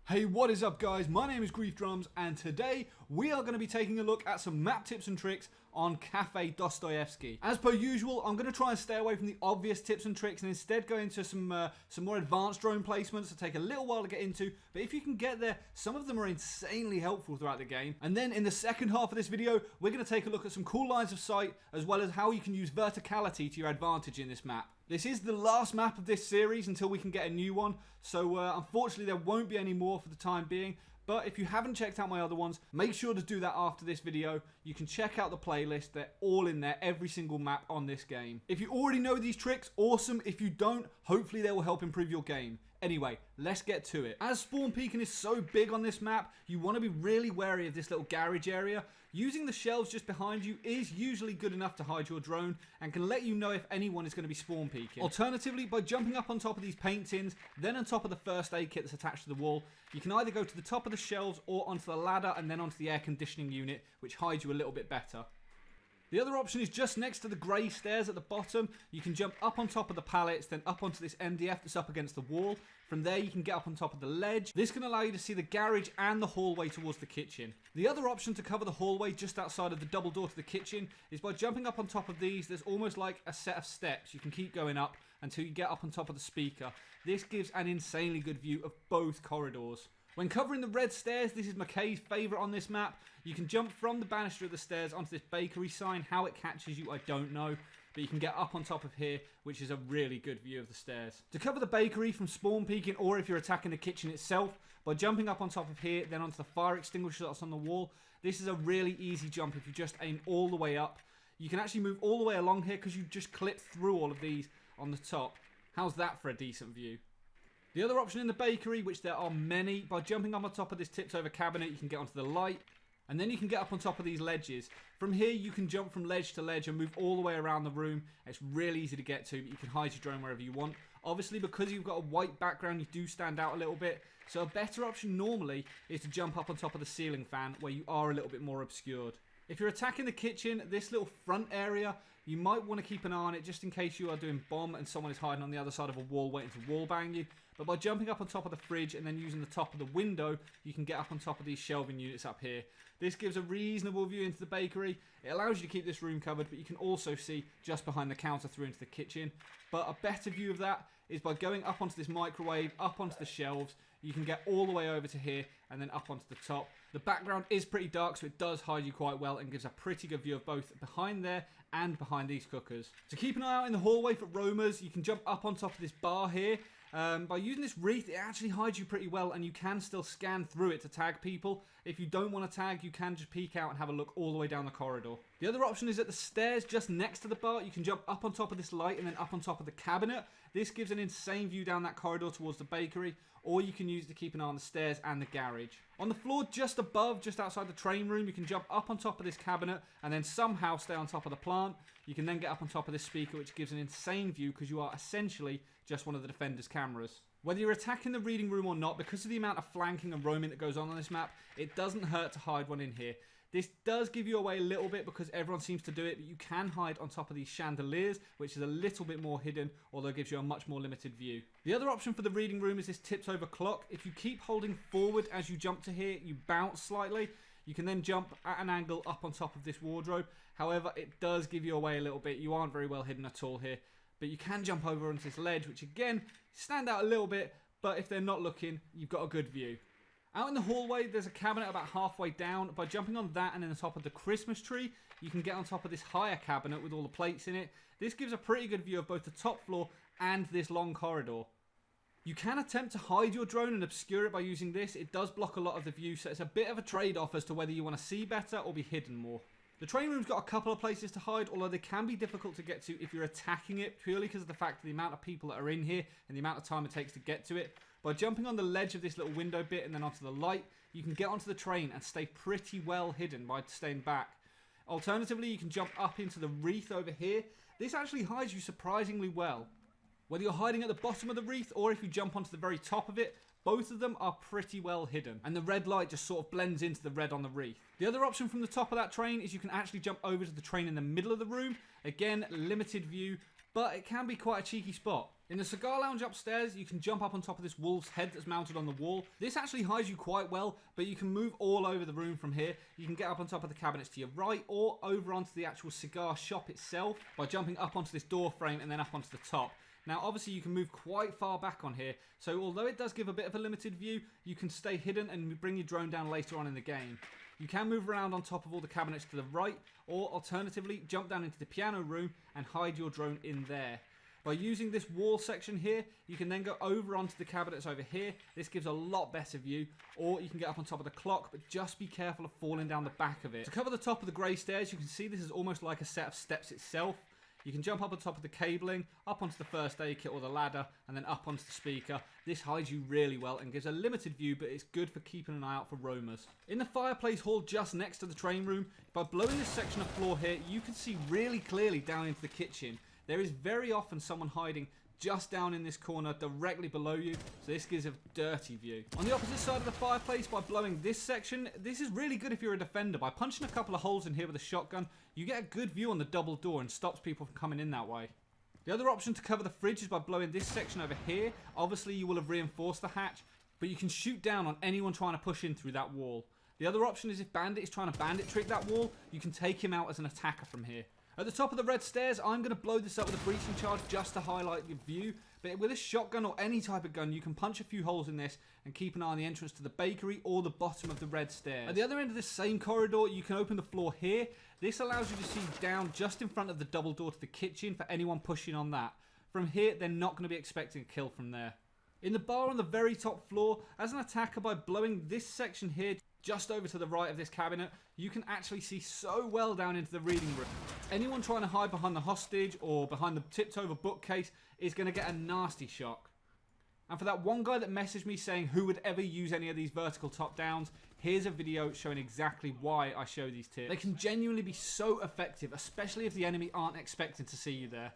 Hey, what is up guys? My name is Griefdrums and today we are going to be taking a look at some map tips and tricks on Kafe Dostoyevsky. As per usual, I'm going to try and stay away from the obvious tips and tricks and instead go into some more advanced drone placements that take a little while to get into, but if you can get there, some of them are insanely helpful throughout the game. And then in the second half of this video, we're going to take a look at some cool lines of sight as well as how you can use verticality to your advantage in this map. This is the last map of this series until we can get a new one, so unfortunately there won't be any more for the time being, but if you haven't checked out my other ones, make sure to do that after this video. You can check out the playlist, they're all in there, every single map on this game. If you already know these tricks, awesome. If you don't, hopefully they will help improve your game. Anyway, let's get to it. As spawn peeking is so big on this map, you want to be really wary of this little garage area. Using the shelves just behind you is usually good enough to hide your drone and can let you know if anyone is going to be spawn peeking. Alternatively, by jumping up on top of these paint tins, then on top of the first aid kit that's attached to the wall, you can either go to the top of the shelves or onto the ladder and then onto the air conditioning unit, which hides you a little bit better. The other option is just next to the grey stairs at the bottom. You can jump up on top of the pallets, then up onto this MDF that's up against the wall. From there you can get up on top of the ledge. This can allow you to see the garage and the hallway towards the kitchen. The other option to cover the hallway just outside of the double door to the kitchen is by jumping up on top of these. There's almost like a set of steps. You can keep going up until you get up on top of the speaker. This gives an insanely good view of both corridors. When covering the red stairs, this is McKay's favourite on this map. You can jump from the banister of the stairs onto this bakery sign. How it catches you, I don't know. But you can get up on top of here, which is a really good view of the stairs. To cover the bakery from spawn peeking, or if you're attacking the kitchen itself, by jumping up on top of here, then onto the fire extinguisher that's on the wall. This is a really easy jump if you just aim all the way up. You can actually move all the way along here because you just clip through all of these on the top. How's that for a decent view? The other option in the bakery, which there are many, by jumping up on top of this tips over cabinet, you can get onto the light, and then you can get up on top of these ledges. From here, you can jump from ledge to ledge and move all the way around the room. It's really easy to get to, but you can hide your drone wherever you want. Obviously, because you've got a white background, you do stand out a little bit. So a better option normally is to jump up on top of the ceiling fan, where you are a little bit more obscured. If you're attacking the kitchen, this little front area, you might want to keep an eye on it just in case you are doing bomb and someone is hiding on the other side of a wall waiting to wall bang you. But by jumping up on top of the fridge and then using the top of the window, you can get up on top of these shelving units up here. This gives a reasonable view into the bakery. It allows you to keep this room covered, but you can also see just behind the counter through into the kitchen. But a better view of that is by going up onto this microwave, up onto the shelves. You can get all the way over to here and then up onto the top. The background is pretty dark, so it does hide you quite well and gives a pretty good view of both behind there and behind these cookers. To keep an eye out in the hallway for roamers, you can jump up on top of this bar here. By using this wreath, it actually hides you pretty well and you can still scan through it to tag people. If you don't want to tag, you can just peek out and have a look all the way down the corridor. The other option is at the stairs just next to the bar. You can jump up on top of this light and then up on top of the cabinet. This gives an insane view down that corridor towards the bakery, or you can use it to keep an eye on the stairs and the garage. On the floor just above, just outside the train room, you can jump up on top of this cabinet and then somehow stay on top of the plant. You can then get up on top of this speaker, which gives an insane view because you are essentially just one of the defender's cameras. Whether you're attacking the reading room or not, because of the amount of flanking and roaming that goes on this map, it doesn't hurt to hide one in here. This does give you away a little bit because everyone seems to do it, but you can hide on top of these chandeliers, which is a little bit more hidden, although it gives you a much more limited view. The other option for the reading room is this tips over clock. If you keep holding forward as you jump to here, you bounce slightly. You can then jump at an angle up on top of this wardrobe. However, it does give you away a little bit. You aren't very well hidden at all here. But you can jump over onto this ledge, which again, stand out a little bit, but if they're not looking, you've got a good view. Out in the hallway, there's a cabinet about halfway down. By jumping on that and then on top of the Christmas tree, you can get on top of this higher cabinet with all the plates in it. This gives a pretty good view of both the top floor and this long corridor. You can attempt to hide your drone and obscure it by using this. It does block a lot of the view, so it's a bit of a trade-off as to whether you want to see better or be hidden more. The train room's got a couple of places to hide, although they can be difficult to get to if you're attacking it, purely because of the fact of the amount of people that are in here and the amount of time it takes to get to it. By jumping on the ledge of this little window bit and then onto the light, you can get onto the train and stay pretty well hidden by staying back. Alternatively, you can jump up into the wreath over here. This actually hides you surprisingly well. Whether you're hiding at the bottom of the wreath or if you jump onto the very top of it, both of them are pretty well hidden, and the red light just sort of blends into the red on the wreath. The other option from the top of that train is you can actually jump over to the train in the middle of the room. Again, limited view, but it can be quite a cheeky spot. In the cigar lounge upstairs, you can jump up on top of this wolf's head that's mounted on the wall. This actually hides you quite well, but you can move all over the room from here. You can get up on top of the cabinets to your right or over onto the actual cigar shop itself by jumping up onto this door frame and then up onto the top. Now obviously you can move quite far back on here, so although it does give a bit of a limited view, you can stay hidden and bring your drone down later on in the game. You can move around on top of all the cabinets to the right, or alternatively jump down into the piano room and hide your drone in there. By using this wall section here, you can then go over onto the cabinets over here. This gives a lot better view, or you can get up on top of the clock, but just be careful of falling down the back of it. To cover the top of the grey stairs, you can see this is almost like a set of steps itself. You can jump up on top of the cabling, up onto the first aid kit or the ladder, and then up onto the speaker. This hides you really well and gives a limited view, but it's good for keeping an eye out for roamers. In the fireplace hall just next to the train room, by blowing this section of floor here, you can see really clearly down into the kitchen. There is very often someone hiding just down in this corner directly below you, so this gives a dirty view. On the opposite side of the fireplace, by blowing this section, this is really good if you're a defender. By punching a couple of holes in here with a shotgun, you get a good view on the double door and stops people from coming in that way. The other option to cover the fridge is by blowing this section over here. Obviously you will have reinforced the hatch, but you can shoot down on anyone trying to push in through that wall. The other option is if Bandit is trying to bandit trick that wall, you can take him out as an attacker from here. At the top of the red stairs, I'm going to blow this up with a breaching charge just to highlight your view. But with a shotgun or any type of gun, you can punch a few holes in this and keep an eye on the entrance to the bakery or the bottom of the red stairs. At the other end of this same corridor, you can open the floor here. This allows you to see down just in front of the double door to the kitchen for anyone pushing on that. From here, they're not going to be expecting a kill from there. In the bar on the very top floor, as an attacker, by blowing this section here, just over to the right of this cabinet, you can actually see so well down into the reading room. Anyone trying to hide behind the hostage or behind the tipped over bookcase is going to get a nasty shock. And for that one guy that messaged me saying who would ever use any of these vertical top downs, here's a video showing exactly why I show these tips. They can genuinely be so effective, especially if the enemy aren't expecting to see you there.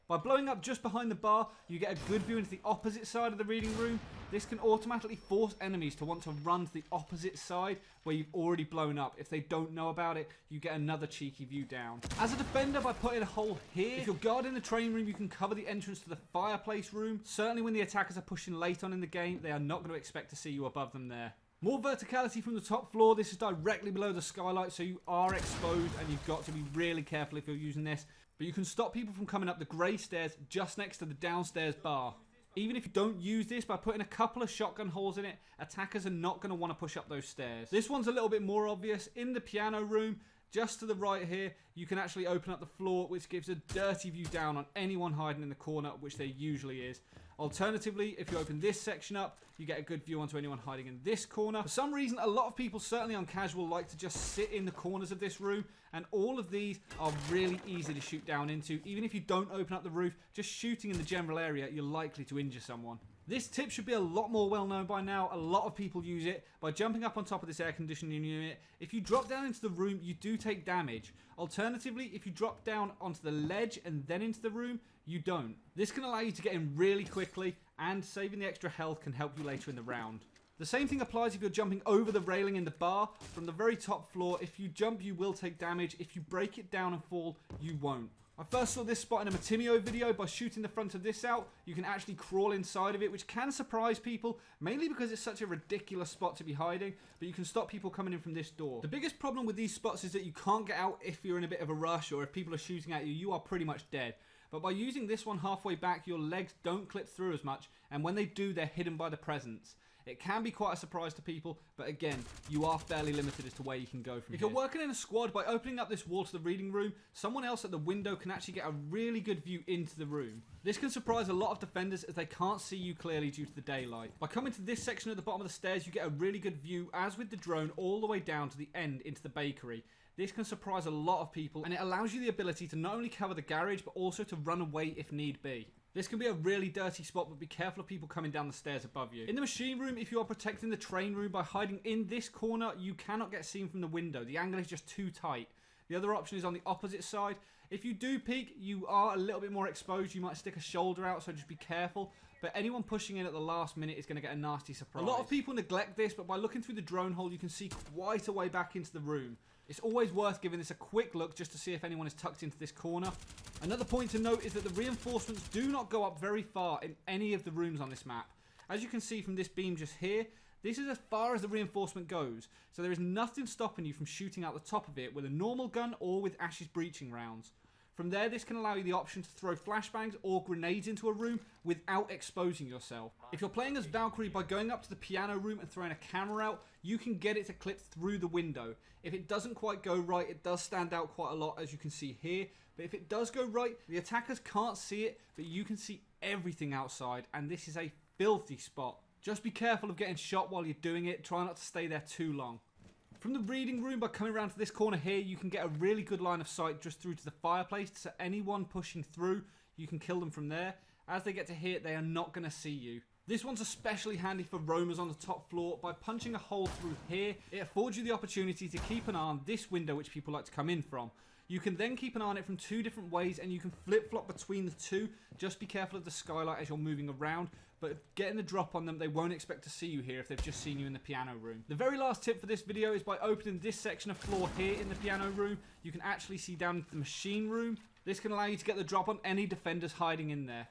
By blowing up just behind the bar, you get a good view into the opposite side of the reading room. This can automatically force enemies to want to run to the opposite side where you've already blown up. If they don't know about it, you get another cheeky view down. As a defender, by putting a hole here, if you're guarding the train room, you can cover the entrance to the fireplace room. Certainly when the attackers are pushing late on in the game, they are not going to expect to see you above them there. More verticality from the top floor. This is directly below the skylight, so you are exposed and you've got to be really careful if you're using this. But you can stop people from coming up the grey stairs just next to the downstairs bar. Even if you don't use this, by putting a couple of shotgun holes in it, attackers are not going to want to push up those stairs. This one's a little bit more obvious. In the piano room, just to the right here, you can actually open up the floor, which gives a dirty view down on anyone hiding in the corner, which there usually is. Alternatively, if you open this section up, you get a good view onto anyone hiding in this corner. For some reason, a lot of people, certainly on casual, like to just sit in the corners of this room, and all of these are really easy to shoot down into. Even if you don't open up the roof, just shooting in the general area, you're likely to injure someone. This tip should be a lot more well known by now. A lot of people use it by jumping up on top of this air conditioning unit. If you drop down into the room, you do take damage. Alternatively, if you drop down onto the ledge and then into the room, you don't. This can allow you to get in really quickly, and saving the extra health can help you later in the round. The same thing applies if you're jumping over the railing in the bar. From the very top floor, if you jump, you will take damage. If you break it down and fall, you won't. I first saw this spot in a Matimio video. By shooting the front of this out, you can actually crawl inside of it, which can surprise people, mainly because it's such a ridiculous spot to be hiding, but you can stop people coming in from this door. The biggest problem with these spots is that you can't get out if you're in a bit of a rush, or if people are shooting at you, you are pretty much dead. But by using this one halfway back, your legs don't clip through as much, and when they do, they're hidden by the presence. It can be quite a surprise to people, but again, you are fairly limited as to where you can go from here. If you're working in a squad, by opening up this wall to the reading room, someone else at the window can actually get a really good view into the room. This can surprise a lot of defenders as they can't see you clearly due to the daylight. By coming to this section at the bottom of the stairs, you get a really good view, as with the drone, all the way down to the end into the bakery. This can surprise a lot of people, and it allows you the ability to not only cover the garage, but also to run away if need be. This can be a really dirty spot, but be careful of people coming down the stairs above you. In the machine room, if you are protecting the train room by hiding in this corner, you cannot get seen from the window. The angle is just too tight. The other option is on the opposite side. If you do peek, you are a little bit more exposed. You might stick a shoulder out, so just be careful. But anyone pushing in at the last minute is going to get a nasty surprise. A lot of people neglect this, but by looking through the drone hole, you can see quite a way back into the room. It's always worth giving this a quick look just to see if anyone is tucked into this corner. Another point to note is that the reinforcements do not go up very far in any of the rooms on this map. As you can see from this beam just here, this is as far as the reinforcement goes, so there is nothing stopping you from shooting out the top of it with a normal gun or with Ash's breaching rounds. From there, this can allow you the option to throw flashbangs or grenades into a room without exposing yourself. If you're playing as Valkyrie, by going up to the piano room and throwing a camera out, you can get it to clip through the window. If it doesn't quite go right, it does stand out quite a lot, as you can see here. But if it does go right, the attackers can't see it, but you can see everything outside, and this is a filthy spot. Just be careful of getting shot while you're doing it. Try not to stay there too long. From the reading room, by coming around to this corner here, you can get a really good line of sight just through to the fireplace. So anyone pushing through, you can kill them from there. As they get to here, they are not going to see you. This one's especially handy for roamers on the top floor. By punching a hole through here, it affords you the opportunity to keep an eye on this window which people like to come in from. You can then keep an eye on it from two different ways, and you can flip-flop between the two. Just be careful of the skylight as you're moving around, but getting the drop on them, they won't expect to see you here if they've just seen you in the piano room. The very last tip for this video is by opening this section of floor here in the piano room, you can actually see down into the machine room. This can allow you to get the drop on any defenders hiding in there.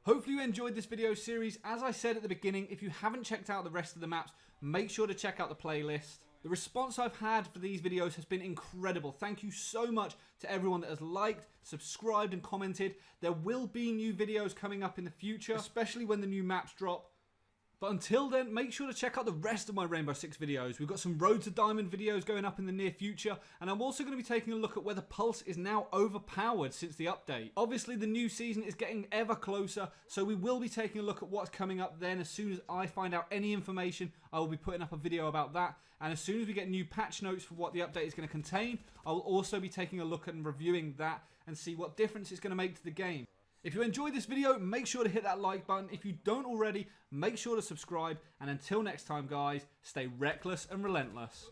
Hopefully you enjoyed this video series. As I said at the beginning, if you haven't checked out the rest of the maps, make sure to check out the playlist. The response I've had for these videos has been incredible. Thank you so much to everyone that has liked, subscribed and commented. There will be new videos coming up in the future, especially when the new maps drop. But until then, make sure to check out the rest of my Rainbow Six videos. We've got some Road to Diamond videos going up in the near future, and I'm also going to be taking a look at whether Pulse is now overpowered since the update. Obviously, the new season is getting ever closer, so we will be taking a look at what's coming up then. As soon as I find out any information, I will be putting up a video about that, and as soon as we get new patch notes for what the update is going to contain, I will also be taking a look at and reviewing that and see what difference it's going to make to the game. If you enjoyed this video, make sure to hit that like button. If you don't already, make sure to subscribe. And until next time, guys, stay reckless and relentless.